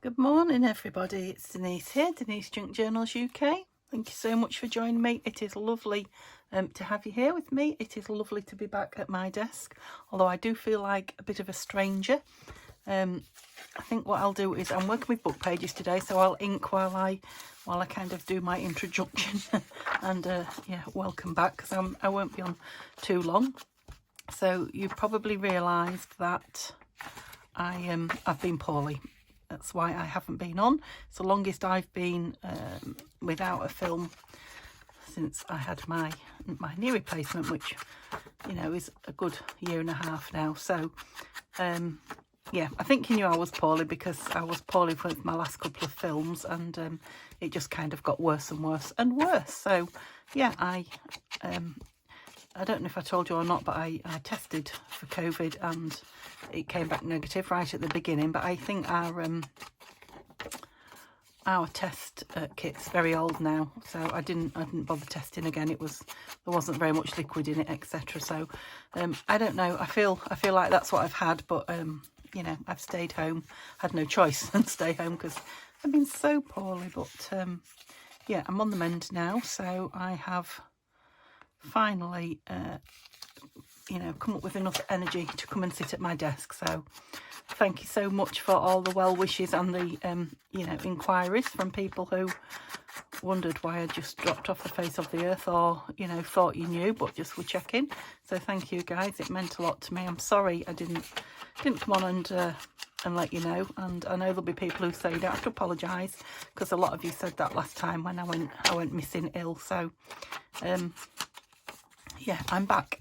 Good morning everybody, it's Denise here, Denise Junk Journals UK. Thank you so much for joining me. It is lovely to have you here with me. It is lovely to be back at my desk, although I do feel like a bit of a stranger. I think what I'll do is I'm working with book pages today, so I'll ink while I kind of do my introduction and yeah, welcome back, because I won't be on too long. So you probably realised that I've been poorly. That's why I haven't been on. It's the longest I've been without a film since I had my knee replacement, which, you know, is a good year and a half now. So yeah, I think you knew I was poorly because I was poorly with my last couple of films, and it just kind of got worse and worse and worse. So yeah, I don't know if I told you or not, but I tested for COVID and it came back negative right at the beginning. But I think our test kit's very old now, so I didn't bother testing again. There wasn't very much liquid in it, etc. So I don't know. I feel like that's what I've had, but you know, I've stayed home, had no choice than stay home because I've been so poorly. But yeah, I'm on the mend now, so I have finally you know, come up with enough energy to come and sit at my desk. So thank you so much for all the well wishes and the you know, inquiries from people who wondered why I just dropped off the face of the earth, or, you know, thought you knew but just were checking. So thank you guys, it meant a lot to me. I'm sorry I didn't come on and let you know, and I know there'll be people who say you don't have to apologise, because a lot of you said that last time when I went missing ill. So yeah, I'm back.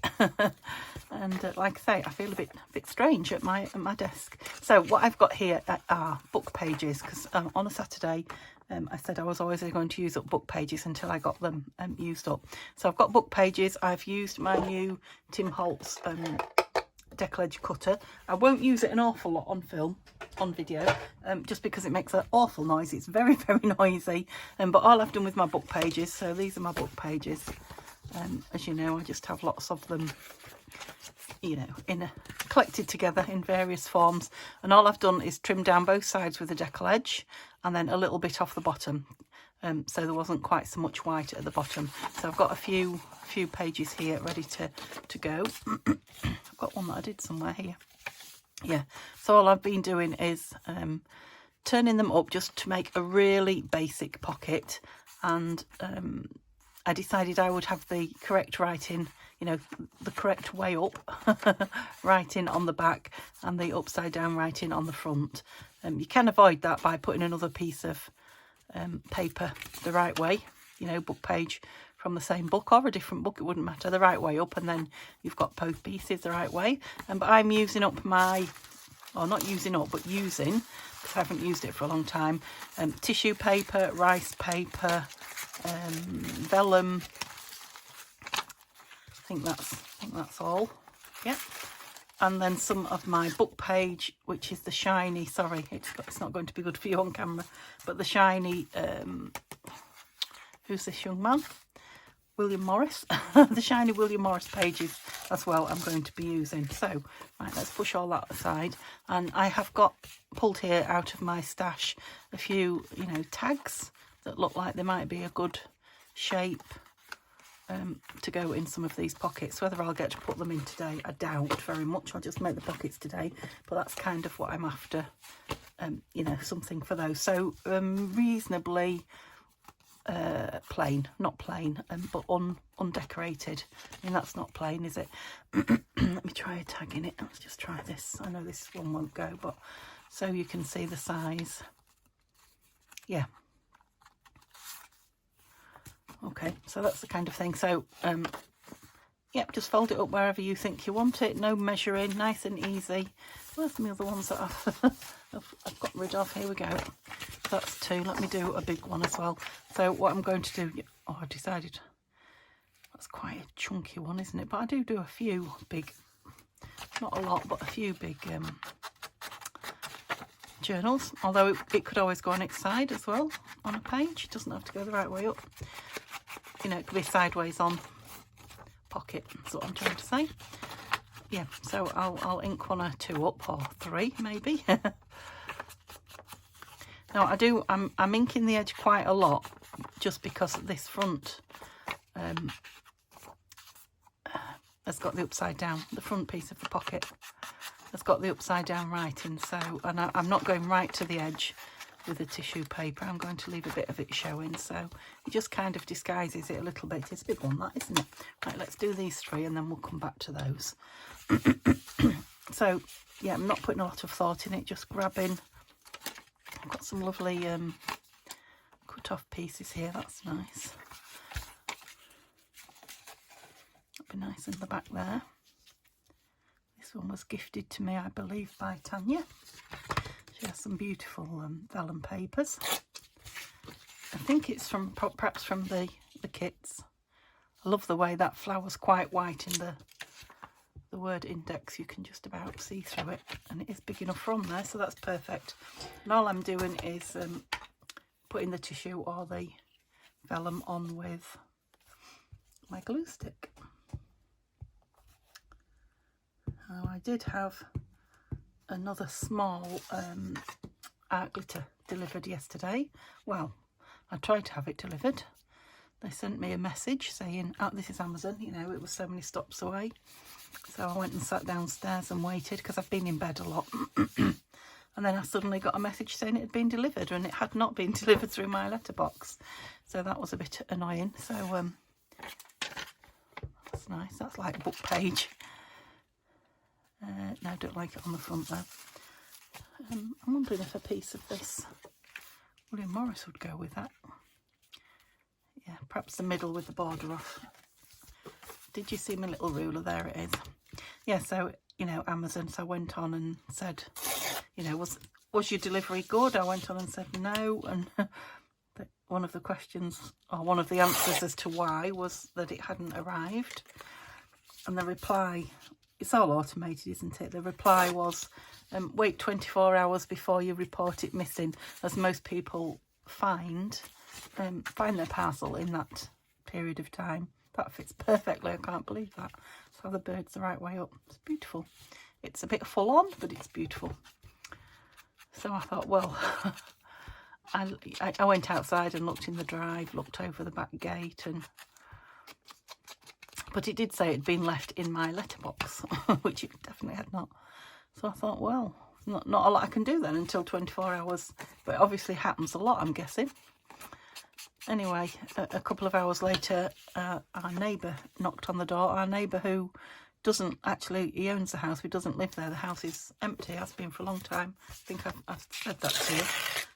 And like I say, I feel a bit strange at my desk. So what I've got here are book pages, because on a Saturday I said I was always going to use up book pages until I got them used up. So I've got book pages. I've used my new Tim Holtz decal edge cutter. I won't use it an awful lot on film, on video, just because it makes an awful noise. It's very, very noisy. But all I've done with my book pages, so these are my book pages. As you know, I just have lots of them, you know, collected together in various forms, and all I've done is trim down both sides with a decal edge and then a little bit off the bottom, so there wasn't quite so much white at the bottom. So I've got a few pages here ready to go. I've got one that I did somewhere here. Yeah, so all I've been doing is turning them up just to make a really basic pocket, and I decided I would have the correct writing, you know, the correct way up writing on the back and the upside down writing on the front. You can avoid that by putting another piece of paper the right way, you know, book page from the same book or a different book, it wouldn't matter, the right way up, and then you've got both pieces the right way. But I'm using up my, or not using up, but using, because I haven't used it for a long time, tissue paper, rice paper, vellum. I think that's all. Yeah. And then some of my book page, which is the shiny, sorry, it's not going to be good for you on camera, but the shiny, who's this young man? William Morris. The shiny William Morris pages as well I'm going to be using. So right, let's push all that aside, and I have got pulled here out of my stash a few, you know, tags that look like they might be a good shape to go in some of these pockets. Whether I'll get to put them in today, I doubt very much. I'll just make the pockets today, but that's kind of what I'm after, you know, something for those. So reasonably plain, not plain, but undecorated. I mean, that's not plain, is it? Let me try a tag in it. Let's just try this. I know this one won't go, but so you can see the size. Yeah. Okay, so that's the kind of thing. So yep, just fold it up wherever you think you want it. No measuring, nice and easy. Where's my other ones that I've got rid of? Here we go. That's two. Let me do a big one as well. So what I'm going to do, oh, I decided that's quite a chunky one, isn't it? But I do a few big, not a lot, but a few big journals, although it could always go on its side as well on a page. It doesn't have to go the right way up, you know, it could be sideways on pocket. That's what I'm trying to say. Yeah, so I'll ink one or two up, or three maybe. Now I'm inking the edge quite a lot, just because this front has got the upside down, the front piece of the pocket has got the upside down writing, so, and I'm not going right to the edge with the tissue paper, I'm going to leave a bit of it showing, so it just kind of disguises it a little bit. It's a big one, that, isn't it? Right, let's do these 3 and then we'll come back to those. So yeah, I'm not putting a lot of thought in it, just grabbing. I've got some lovely cut off pieces here, that's nice. That'll be nice in the back there. This one was gifted to me, I believe, by Tanya. She has some beautiful vellum papers. I think it's from perhaps from the kits. I love the way that flower's quite white in the word index. You can just about see through it, and it is big enough from there, so that's perfect. And all I'm doing is putting the tissue or the vellum on with my glue stick. Now, I did have another small art glitter delivered yesterday. Well, I tried to have it delivered. They sent me a message saying, oh, this is Amazon, you know, it was so many stops away. So I went and sat downstairs and waited, because I've been in bed a lot. And then I suddenly got a message saying it had been delivered, and it had not been delivered through my letterbox. So that was a bit annoying. So that's nice. That's like a book page. No, I don't like it on the front though. I'm wondering if a piece of this William Morris would go with that. Yeah, perhaps the middle with the border off. Did you see my little ruler? There it is. Yeah, so, you know, Amazon, so I went on and said, you know, was your delivery good? I went on and said no, and one of the questions, or one of the answers as to why, was that it hadn't arrived. And the reply, it's all automated, isn't it? The reply was, wait 24 hours before you report it missing, as most people find their parcel in that period of time. That fits perfectly, I can't believe that. So the bird's the right way up. It's beautiful. It's a bit full on, but it's beautiful. So I thought, well, I went outside and looked in the drive, looked over the back gate, but it did say it had been left in my letterbox, which it definitely had not. So I thought, well, not a lot I can do then until 24 hours, but it obviously happens a lot, I'm guessing. Anyway, a couple of hours later, our neighbour knocked on the door. Our neighbour, who doesn't actually, he owns the house, he doesn't live there. The house is empty, has been for a long time. I think I've said that to you.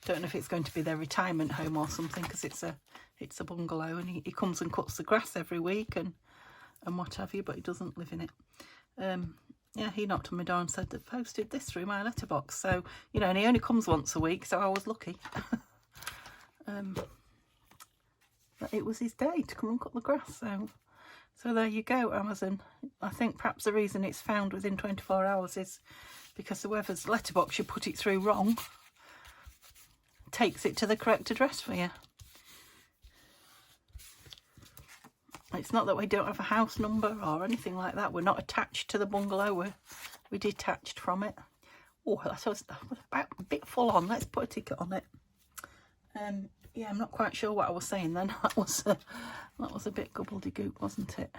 Don't know if it's going to be their retirement home or something, because it's a bungalow, and he comes and cuts the grass every week and what have you, but he doesn't live in it. Yeah, he knocked on my door and said they've posted this through my letterbox. So, you know, and he only comes once a week, so I was lucky. But it was his day to come and cut the grass, so there you go, Amazon. I think perhaps the reason it's found within 24 hours is because whoever's letterbox you put it through wrong takes it to the correct address for you. It's not that we don't have a house number or anything like that. We're not attached to the bungalow. We're detached from it. Oh, that was about a bit full on. Let's put a ticket on it. Yeah, I'm not quite sure what I was saying then. That was a bit gobbledygook, wasn't it?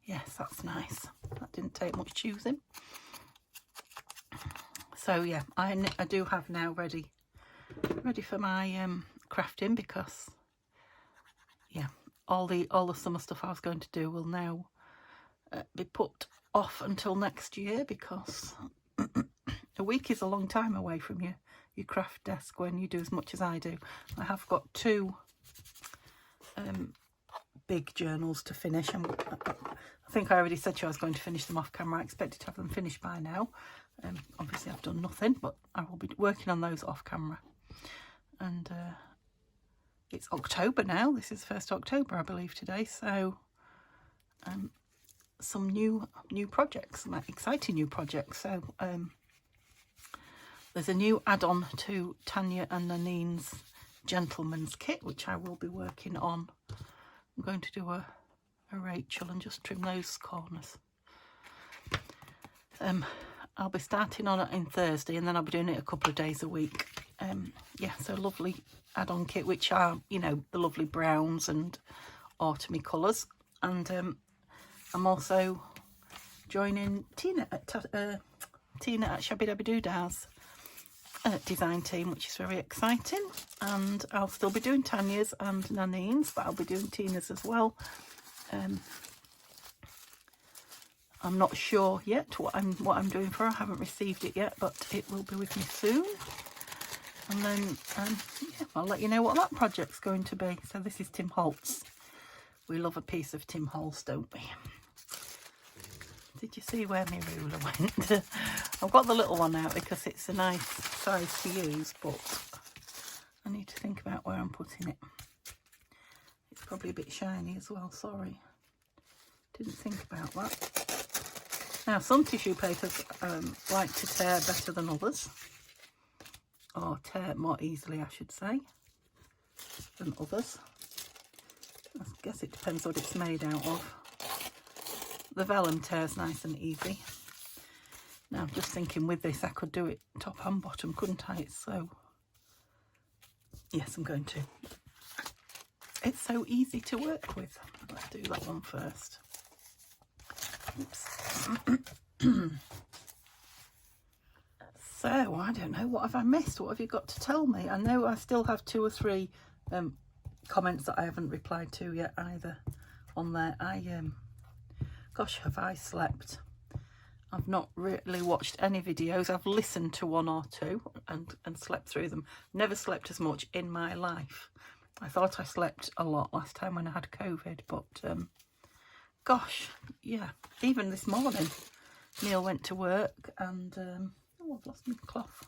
Yes, that's nice. That didn't take much choosing. So yeah, I do have now ready for my crafting, because yeah, all the summer stuff I was going to do will now be put off until next year, because a week is a long time away from your craft desk when you do as much as I do. I have got 2 big journals to finish, and I think I already said to you I was going to finish them off camera. I expected to have them finished by now. Obviously I've done nothing, but I will be working on those off camera. And it's October now. This is 1st October, I believe, today. So some new projects, some exciting new projects. So there's a new add-on to Tanya and Nanine's gentleman's kit, which I will be working on. I'm going to do a Rachel and just trim those corners. I'll be starting on it on Thursday, and then I'll be doing it a couple of days a week. Yeah, so lovely add-on kit, which are, you know, the lovely browns and autumny colours. And I'm also joining Tina at Shabby Dabby Doodah's design team, which is very exciting. And I'll still be doing Tanya's and Nanine's, but I'll be doing Tina's as well. I'm not sure yet what I'm doing for her. I haven't received it yet, but it will be with me soon. And then yeah, I'll let you know what that project's going to be. So this is Tim Holtz. We love a piece of Tim Holtz, don't we? Did you see where my ruler went? I've got the little one out because it's a nice size to use, but I need to think about where I'm putting it. It's probably a bit shiny as well, sorry. Didn't think about that. Now, some tissue papers like to tear better than others. Or tear more easily, I should say, than others. I guess it depends what it's made out of. The vellum tears nice and easy. Now, I'm just thinking with this, I could do it top and bottom, couldn't I? It's so... Yes, I'm going to. It's so easy to work with. Let's do that one first. Oops. So, I don't know, what have I missed? What have you got to tell me? I know I still have 2 or 3 comments that I haven't replied to yet either on there. Gosh, have I slept? I've not really watched any videos. I've listened to 1 or 2 and slept through them. Never slept as much in my life. I thought I slept a lot last time when I had COVID, but gosh, yeah. Even this morning, Neil went to work and... oh, I've lost my cloth.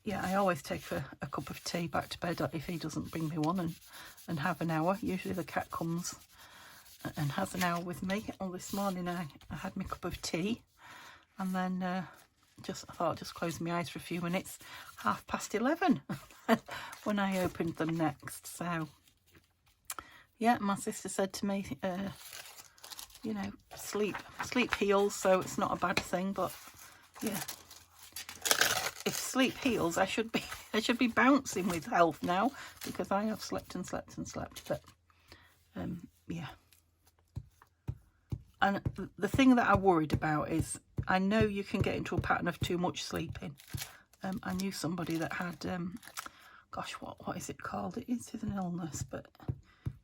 Yeah, I always take a cup of tea back to bed if he doesn't bring me one and have an hour. Usually the cat comes and has an hour with me. Well, this morning I had my cup of tea and then I thought I'd just close my eyes for a few minutes. 11:30 when I opened them next. So, yeah, my sister said to me, you know, sleep heals, so it's not a bad thing, but yeah. If sleep heals, I should be bouncing with health now because I have slept and slept and slept. But yeah. And the thing that I worried about is I know you can get into a pattern of too much sleeping. I knew somebody that had gosh, what is it called? It is an illness, but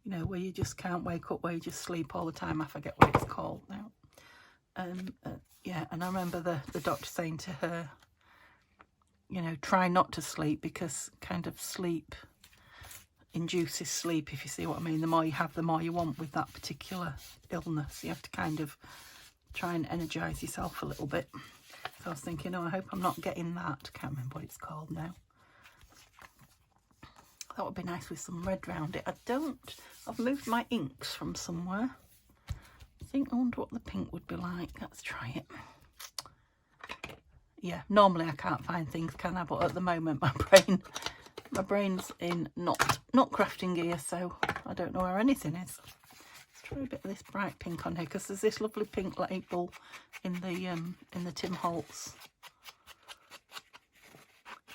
you know, where you just can't wake up, where you just sleep all the time. I forget what it's called now. Yeah, and I remember the doctor saying to her, you know, try not to sleep because kind of sleep induces sleep, if you see what I mean. The more you have, the more you want with that particular illness. You have to kind of try and energise yourself a little bit. So I was thinking, oh, I hope I'm not getting that. Can't remember what it's called now. That would be nice with some red round it. I've moved my inks from somewhere. I wonder what the pink would be like. Let's try it. Yeah, normally I can't find things, can I? But at the moment my brain's in not crafting gear, so I don't know where anything is. Let's try a bit of this bright pink on here because there's this lovely pink label in the Tim Holtz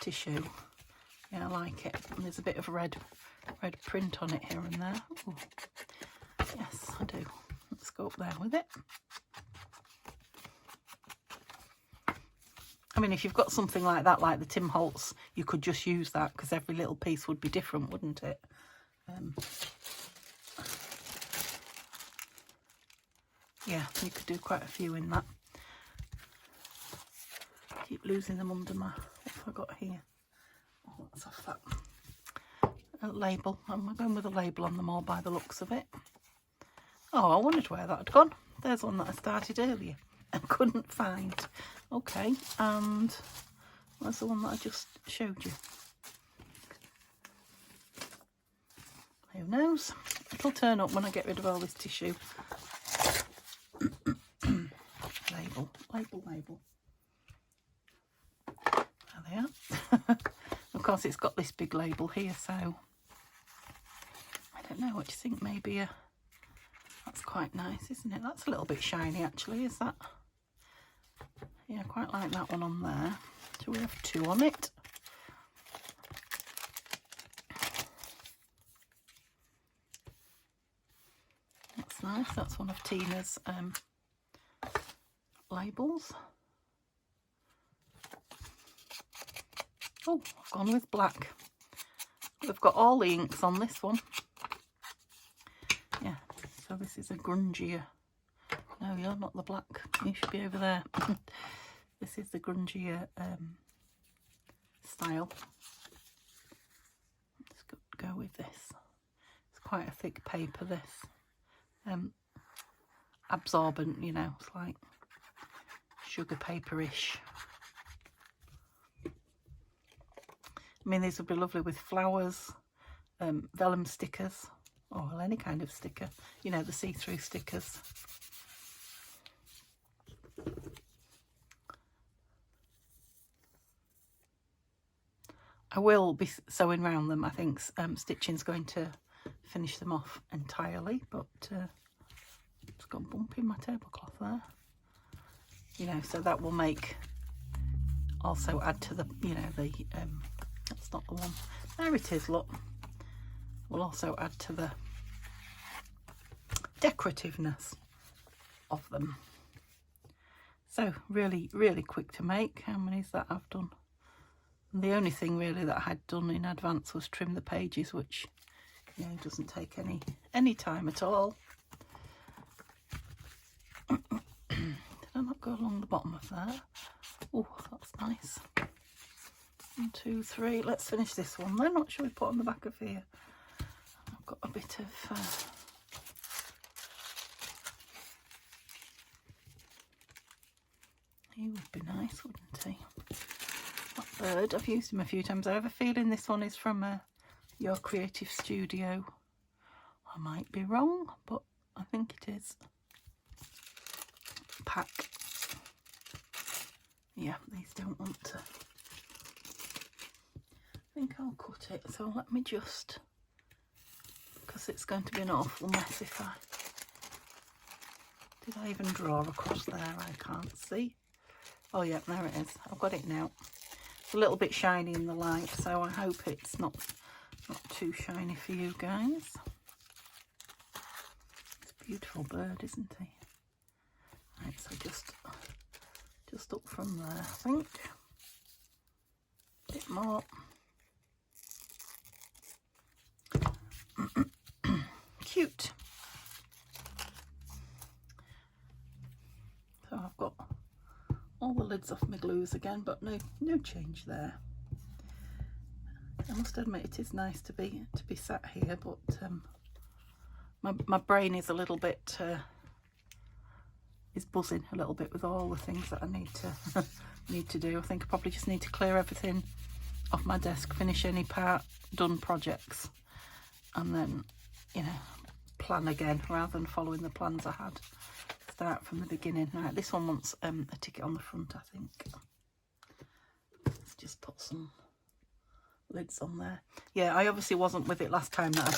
tissue. Yeah, I like it. And there's a bit of red print on it here and there. Ooh. Yes, I do. Let's go up there with it. I mean, if you've got something like that, like the Tim Holtz, you could just use that because every little piece would be different, wouldn't it? Yeah, you could do quite a few in that. Keep losing them under my... What have I got here? Oh, that's off that. A label. I'm going with a label on them all by the looks of it. Oh, I wondered where that had gone. There's one that I started earlier and couldn't find. Okay, and where's the one that I just showed you? Who knows? It'll turn up when I get rid of all this tissue. Label. There they are. Of course, it's got this big label here, so I don't know. What do you think? Maybe that's quite nice, isn't it? That's a little bit shiny, actually. Is that? Yeah, I quite like that one on there. So we have 2 on it. That's nice. That's one of Tina's labels. Oh, I've gone with black. We've got all the inks on this one. Yeah, so this is a grungier. No, you're not the black. You should be over there. This is the grungier style. Let's go with this. It's quite a thick paper, this. Absorbent, you know, it's like sugar paper-ish. I mean, these would be lovely with flowers, vellum stickers, or any kind of sticker, you know, the see-through stickers. I will be sewing around them. I think stitching's going to finish them off entirely, but it's got a bump in my tablecloth there. You know, so that will make, also add to the, you know, the, that's not the one. There it is, look. Will also add to the decorativeness of them. So really, really quick to make. How many is that I've done? And the only thing really that I had done in advance was trim the pages, which, you know, doesn't take any time at all. Did I not go along the bottom of there? Oh, that's nice. 1, 2, 3. Let's finish this one then. What shall we put on the back of here? I've got a bit of he would be nice, wouldn't he? That bird, I've used him a few times. I have a feeling this one is from Your Creative Studio. I might be wrong, but I think it is. Pack. Yeah, these don't want to. I think I'll cut it, so let me just, because it's going to be an awful mess if I, did I even draw across there? I can't see. Oh yeah, there it is. I've got it now. It's a little bit shiny in the light, so I hope it's not too shiny for you guys. It's a beautiful bird, isn't he? Right, so just up from there, I think. A bit more. Cute. So I've got all the lids off my glues again, but no change there. I must admit it is nice to be sat here, but my brain is a little bit is buzzing a little bit with all the things that I need to do. I think I probably just need to clear everything off my desk, finish any part done projects, and then, you know, plan again rather than following the plans I had. Start from the beginning. Right, this one wants a ticket on the front, I think. Let's just put some lids on there. Yeah, I obviously wasn't with it last time that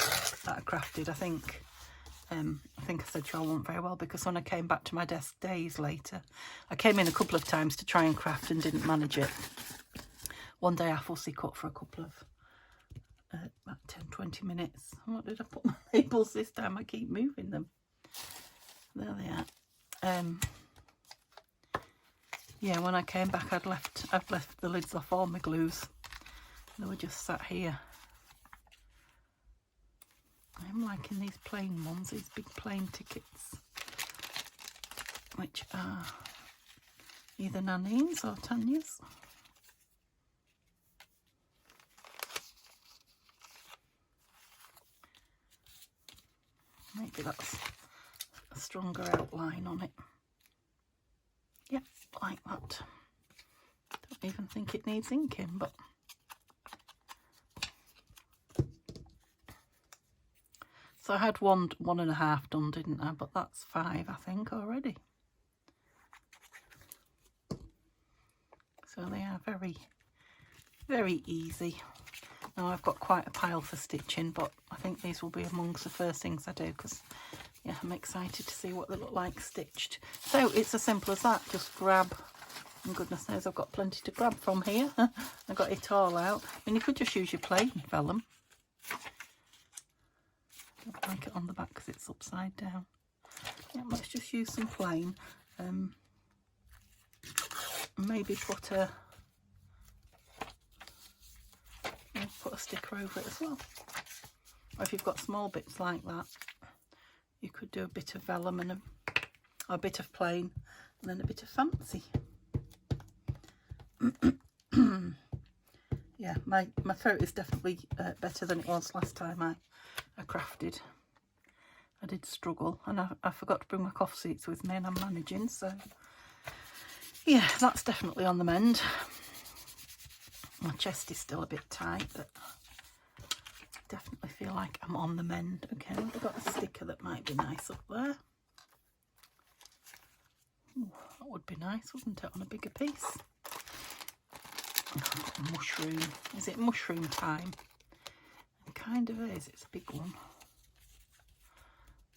I crafted. I think I said to you I wasn't very well, because when I came back to my desk days later, I came in a couple of times to try and craft and didn't manage it. One day I fussy cut for a couple of about 10-20 minutes. What did I put my labels this time? I keep moving them. There they are. Yeah, when I came back I'd left the lids off all my glues. They were just sat here. I'm liking these plain ones, these big plain tickets, which are either Nanine's or Tanya's. Maybe that's a stronger outline on it. Yep, like that. Don't even think it needs inking, but so I had 1.5 done, didn't I? But that's 5, I think, already. So they are very, very easy. Now I've got quite a pile for stitching, but I think these will be amongst the first things I do, because yeah, I'm excited to see what they look like stitched. So it's as simple as that. Just grab And goodness knows I've got plenty to grab from here. I got it all out. I mean, you could just use your plain vellum. I don't like it on the back because it's upside down. Yeah, let's just use some plain. Maybe put a sticker over it as well. Or if you've got small bits like that, you could do a bit of vellum and a bit of plain and then a bit of fancy. Yeah, my throat is definitely better than it was last time I crafted. I did struggle, and I forgot to bring my cough seats with me, and I'm managing, so yeah, that's definitely on the mend. My chest is still a bit tight, but I definitely feel like I'm on the mend. Okay, I've got a sticker that might be nice up there. Ooh, that would be nice, wouldn't it, on a bigger piece? Oh, mushroom. Is it mushroom time? It kind of is. It's a big one.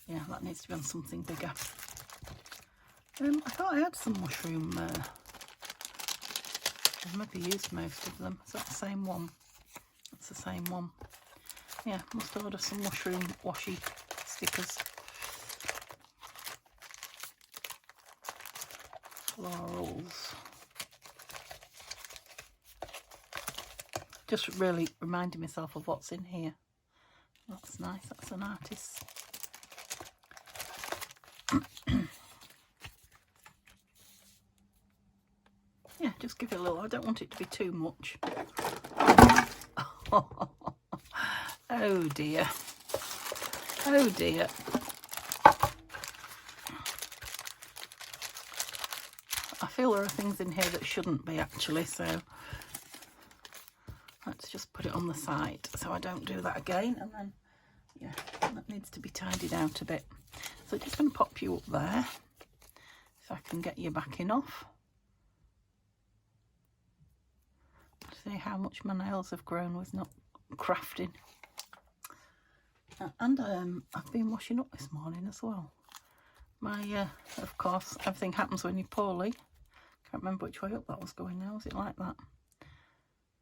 Yeah, that needs to be on something bigger. I thought I had some mushroom. I've maybe used most of them. Is that the same one? That's the same one. Yeah, must order some mushroom washi stickers. Florals. Just really reminding myself of what's in here. That's nice. That's an artist. Yeah, just give it a little. I don't want it to be too much. Oh dear. Oh dear. I feel there are things in here that shouldn't be actually, so let's just put it on the side so I don't do that again. And then, yeah, that needs to be tidied out a bit. So just going to pop you up there so I can get you backing off. See how much my nails have grown with not crafting. And I've been washing up this morning as well. Of course, everything happens when you're poorly. Can't remember which way up that was going now. Was it like that?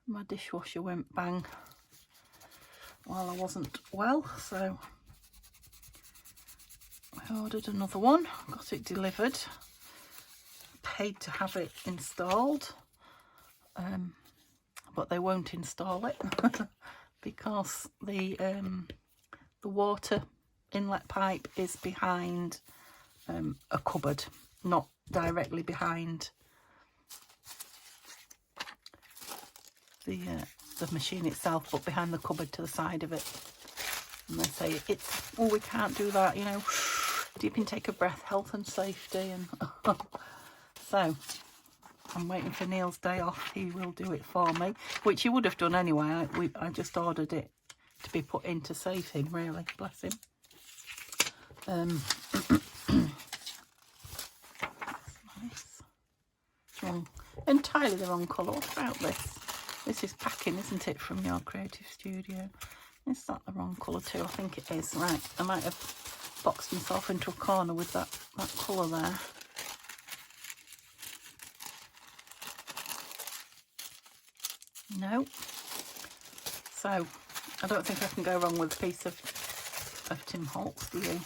My dishwasher went bang while I wasn't well, so I ordered another one, got it delivered, paid to have it installed, but they won't install it because the water inlet pipe is behind a cupboard, not directly behind the machine itself, but behind the cupboard to the side of it. And they say we can't do that, you know, deep intake of breath, health and safety. And so I'm waiting for Neil's day off. He will do it for me, which he would have done anyway. I just ordered it to be put in to save him, really, bless him. Nice. Entirely the wrong colour. What about this? This is packing, isn't it, from your creative studio? Is that the wrong colour too? I think it is. Right, I might have boxed myself into a corner with that colour there. No. So, I don't think I can go wrong with a piece of Tim Holtz, do you?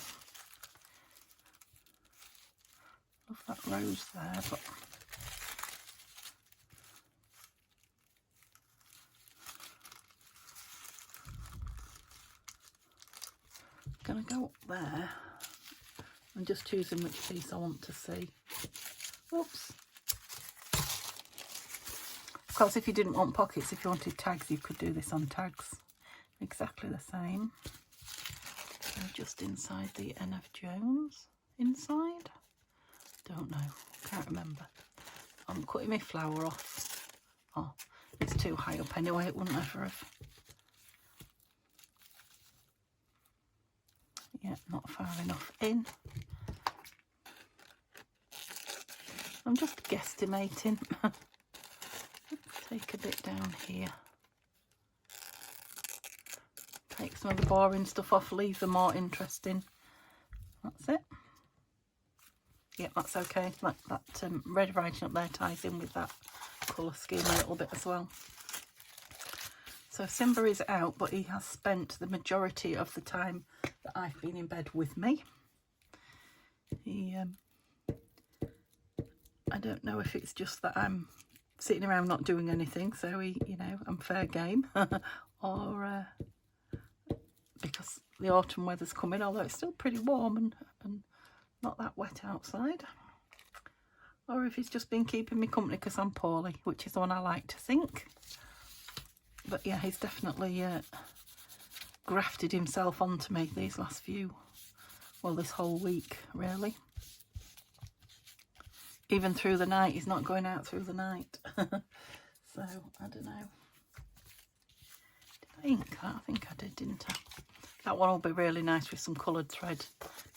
Love that rose there, but I'm going to go up there and just choosing which piece I want to see. Oops. Of course, if you didn't want pockets, if you wanted tags, you could do this on tags. Exactly the same. So just inside the N.F. Jones. Inside? Don't know. Can't remember. I'm cutting my flower off. Oh, it's too high up anyway. It wouldn't ever have. Yeah, not far enough in. I'm just guesstimating. Take a bit down here. Take some of the boring stuff off, leave the more interesting. That's it. Yeah, that's okay. That red writing up there ties in with that colour scheme a little bit as well. So Simba is out, but he has spent the majority of the time that I've been in bed with me. He, I don't know if it's just that I'm sitting around not doing anything, so he, you know, I'm fair game, or because the autumn weather's coming, although it's still pretty warm and not that wet outside. Or if he's just been keeping me company because I'm poorly, which is the one I like to think. But yeah, he's definitely grafted himself onto me these last few, well, this whole week, really. Even through the night, he's not going out through the night. So, I don't know. Did I ink that? I think I did, didn't I? That one will be really nice with some coloured thread.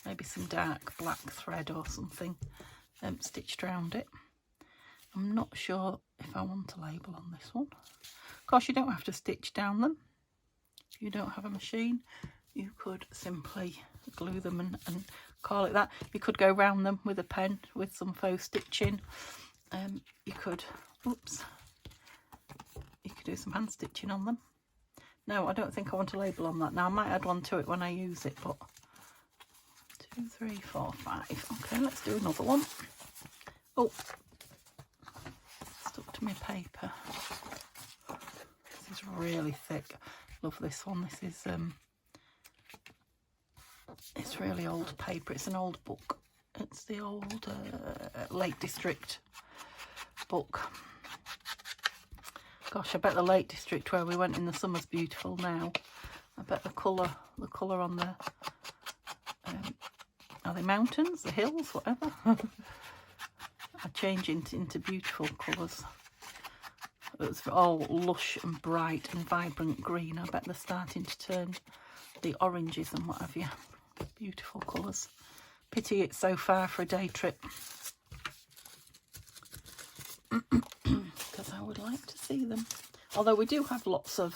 Maybe some dark black thread or something stitched around it. I'm not sure if I want a label on this one. Of course, you don't have to stitch down them. If you don't have a machine, you could simply glue them and call it that. You could go round them with a pen with some faux stitching. You could, oops, you could do some hand stitching on them. No, I don't think I want a label on that. Now, I might add one to it when I use it, but 2, 3, 4, 5. Okay, let's do another one. Oh, stuck to my paper. This is really thick. Love this one. This is it's really old paper. It's an old book. It's the old Lake District book. Gosh, I bet the Lake District where we went in the summer's beautiful now. I bet the colour on the are they mountains, the hills, whatever, are changing into beautiful colours. It's all lush and bright and vibrant green. I bet they're starting to turn the oranges and what have you. Beautiful colours. Pity it's so far for a day trip. Because I would like to see them. Although we do have lots of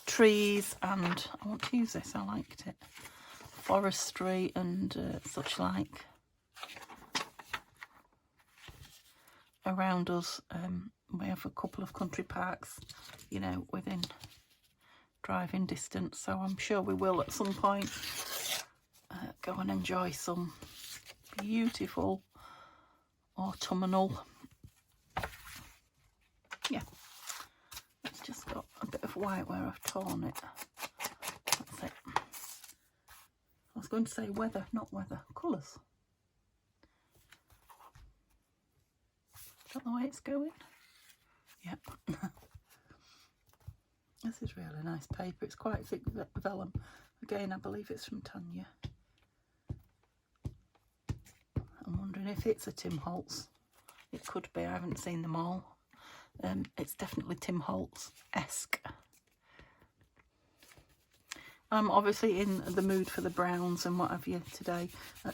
trees, and I want to use this, I liked it. Forestry and such like around us. We have a couple of country parks, you know, within driving distance, so I'm sure we will at some point go and enjoy some beautiful autumnal. Yeah, it's just got a bit of white where I've torn it. That's it. I was going to say weather, not weather, colours. Is that the way it's going? Yep. This is really nice paper. It's quite thick vellum. Again, I believe it's from Tanya. I'm wondering if it's a Tim Holtz. It could be. I haven't seen them all. It's definitely Tim Holtz-esque. I'm obviously in the mood for the browns and what have you today.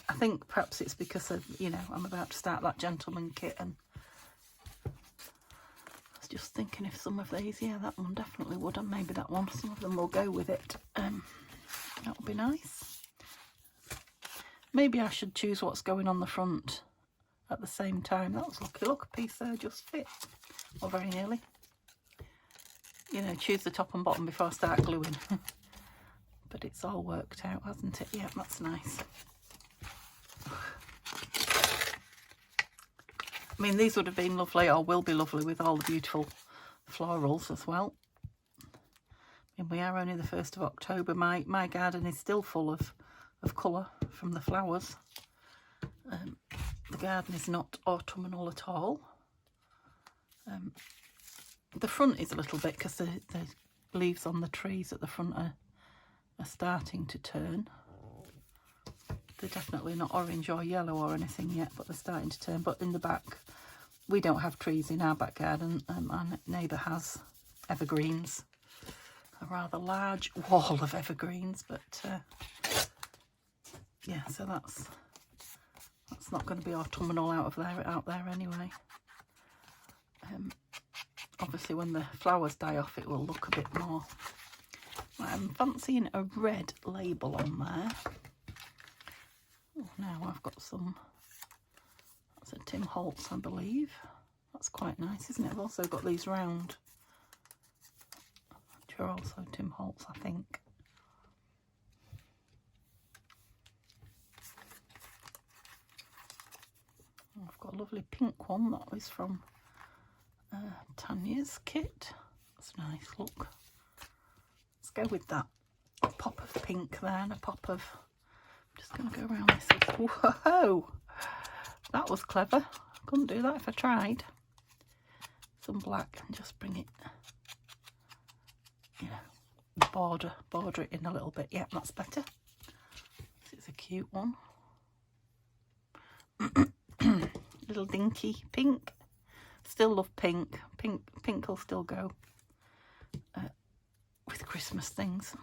I think perhaps it's because of, you know, I'm about to start that gentleman kit, and I was just thinking if some of these, yeah, that one definitely would, and maybe that one, some of them will go with it. That would be nice. Maybe I should choose what's going on the front at the same time. That was lucky. Look, a piece there just fit, or very nearly. You know, choose the top and bottom before I start gluing. But it's all worked out, hasn't it? Yeah, that's nice. I mean, these would have been lovely, or will be lovely, with all the beautiful florals as well. I mean, we are only the 1st of October. My garden is still full of colour from the flowers. The garden is not autumnal at all. The front is a little bit, because the leaves on the trees at the front are starting to turn. They're definitely not orange or yellow or anything yet, but they're starting to turn. But in the back, we don't have trees in our back garden. Our neighbour has evergreens, a rather large wall of evergreens, but yeah, so that's not going to be autumnal out there anyway. Obviously when the flowers die off, it will look a bit more. I'm fancying a red label on there. Oh, now I've got some, that's a Tim Holtz, I believe. That's quite nice, isn't it? I've also got these round, which are also Tim Holtz, I think. I've got a lovely pink one that was from Tanya's kit. That's nice, look. Let's go with that. A pop of pink there and a pop of, I'm just going to go around this. Whoa! That was clever. Couldn't do that if I tried. Some black and just bring it, you know, border it in a little bit. Yeah, that's better. This is a cute one. Little dinky pink. Still love pink. Pink will still go with Christmas things.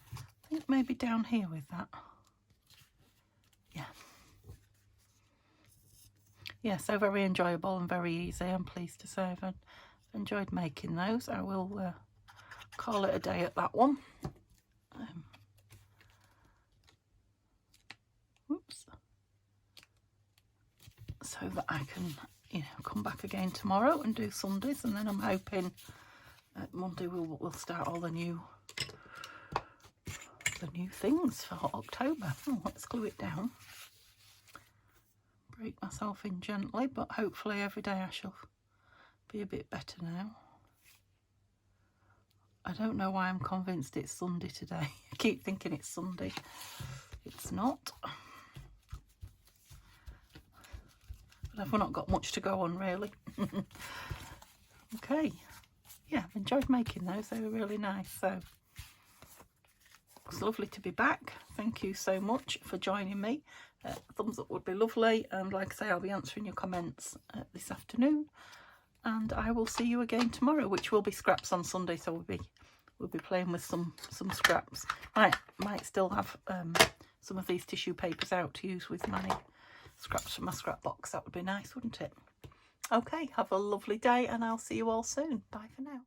I think maybe down here with that. Yeah, so very enjoyable and very easy. I'm pleased to say I've enjoyed making those. I will call it a day at that one. Oops. So that I can, you know, come back again tomorrow and do Sundays, and then I'm hoping Monday we'll start all the new things for October. Oh, let's glue it down. Break myself in gently, but hopefully every day I shall be a bit better now. I don't know why I'm convinced it's Sunday today. I keep thinking it's Sunday. It's not. But I've not got much to go on, really. Okay. Yeah, I've enjoyed making those. They were really nice. So it's lovely to be back. Thank you so much for joining me. Thumbs up would be lovely, and like I say, I'll be answering your comments this afternoon, and I will see you again tomorrow, which will be scraps on Sunday. So we'll be playing with some scraps. I might still have some of these tissue papers out to use with my scraps from my scrap box. That would be nice, wouldn't it? Okay, have a lovely day, and I'll see you all soon. Bye for now.